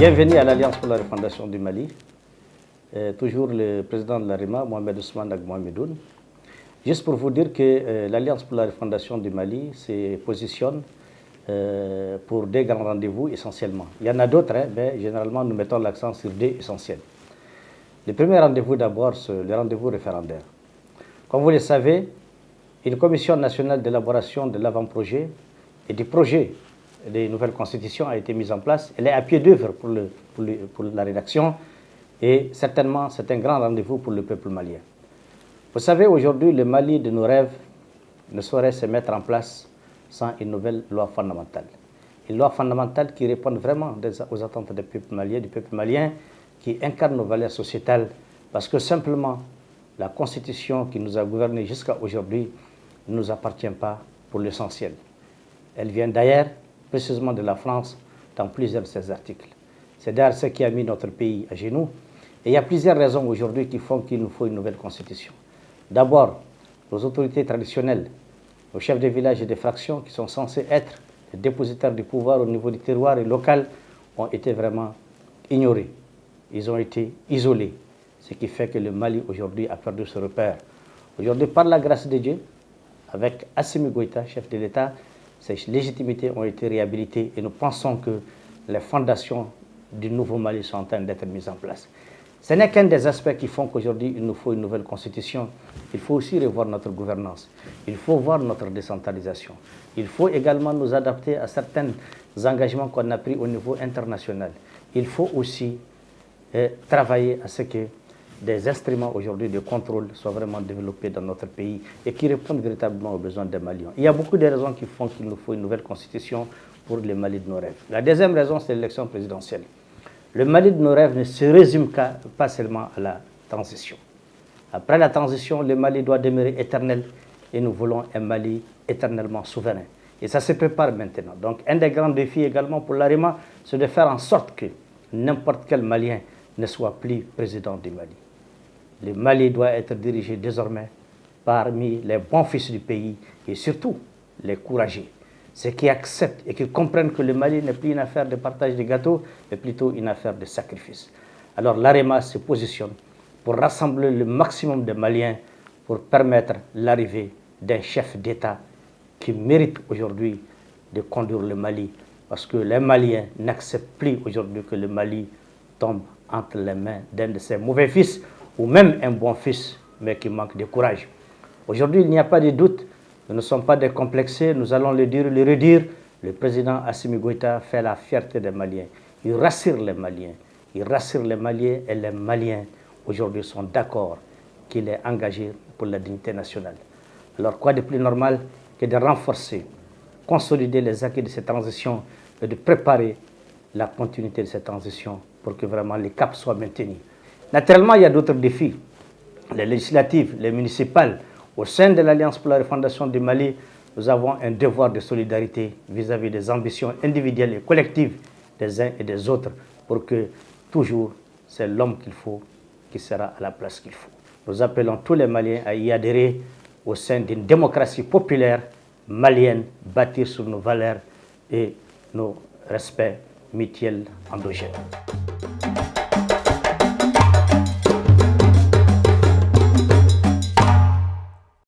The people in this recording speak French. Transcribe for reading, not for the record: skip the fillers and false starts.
Bienvenue à l'Alliance pour la refondation du Mali. Toujours le président de l'AREMA, Mohamed Ousmane Mohamedoun. Juste pour vous dire que l'Alliance pour la refondation du Mali se positionne pour des grands rendez-vous essentiellement. Il y en a d'autres, mais généralement nous mettons l'accent sur deux essentiels. Le premier rendez-vous d'abord, c'est le rendez-vous référendaire. Comme vous le savez, une commission nationale d'élaboration de l'avant-projet et du projet des nouvelles constitutions a été mise en place. Elle est à pied d'œuvre pour la rédaction et certainement c'est un grand rendez-vous pour le peuple malien. Vous savez, aujourd'hui, le Mali de nos rêves ne saurait se mettre en place sans une nouvelle loi fondamentale. Une loi fondamentale qui réponde vraiment aux attentes du peuple malien, qui incarne nos valeurs sociétales, parce que simplement la constitution qui nous a gouvernés jusqu'à aujourd'hui ne nous appartient pas pour l'essentiel. Elle vient d'ailleurs, précisément de la France, dans plusieurs de ses articles. C'est d'ailleurs ce qui a mis notre pays à genoux. Et il y a plusieurs raisons aujourd'hui qui font qu'il nous faut une nouvelle constitution. D'abord, nos autorités traditionnelles, nos chefs de village et de fractions qui sont censés être les dépositaires du pouvoir au niveau du terroir et local ont été vraiment ignorés. Ils ont été isolés, ce qui fait que le Mali aujourd'hui a perdu ce repère. Aujourd'hui, par la grâce de Dieu, avec Assimi Goïta, chef de l'État, ces légitimités ont été réhabilitées et nous pensons que les fondations du nouveau Mali sont en train d'être mises en place. Ce n'est qu'un des aspects qui font qu'aujourd'hui il nous faut une nouvelle constitution. Il faut aussi revoir notre gouvernance. Il faut voir notre décentralisation. Il faut également nous adapter à certains engagements qu'on a pris au niveau international. Il faut aussi travailler à ce que des instruments aujourd'hui de contrôle soient vraiment développés dans notre pays et qui répondent véritablement aux besoins des Maliens. Il y a beaucoup de raisons qui font qu'il nous faut une nouvelle constitution pour le Mali de nos rêves. La deuxième raison, c'est l'élection présidentielle. Le Mali de nos rêves ne se résume pas seulement à la transition. Après la transition, le Mali doit demeurer éternel et nous voulons un Mali éternellement souverain. Et ça se prépare maintenant. Donc un des grands défis également pour l'AREMA, c'est de faire en sorte que n'importe quel Malien ne soit plus président du Mali. Le Mali doit être dirigé désormais parmi les bons fils du pays et surtout les courageux. Ceux qui acceptent et qui comprennent que le Mali n'est plus une affaire de partage de gâteaux, mais plutôt une affaire de sacrifice. Alors l'AREMA se positionne pour rassembler le maximum de Maliens pour permettre l'arrivée d'un chef d'État qui mérite aujourd'hui de conduire le Mali. Parce que les Maliens n'acceptent plus aujourd'hui que le Mali tombe entre les mains d'un de ses mauvais fils ou même un bon fils, mais qui manque de courage. Aujourd'hui, il n'y a pas de doute. Nous ne sommes pas décomplexés, nous allons le dire, le redire. Le président Assimi Goïta fait la fierté des Maliens. Il rassure les Maliens. Il rassure les Maliens et les Maliens aujourd'hui sont d'accord qu'il est engagé pour la dignité nationale. Alors quoi de plus normal que de renforcer, consolider les acquis de cette transition et de préparer la continuité de cette transition pour que vraiment les caps soient maintenus. Naturellement, il y a d'autres défis. Les législatives, les municipales. Au sein de l'Alliance pour la refondation du Mali, nous avons un devoir de solidarité vis-à-vis des ambitions individuelles et collectives des uns et des autres pour que toujours c'est l'homme qu'il faut qui sera à la place qu'il faut. Nous appelons tous les Maliens à y adhérer au sein d'une démocratie populaire malienne bâtie sur nos valeurs et nos respects mutuels endogènes.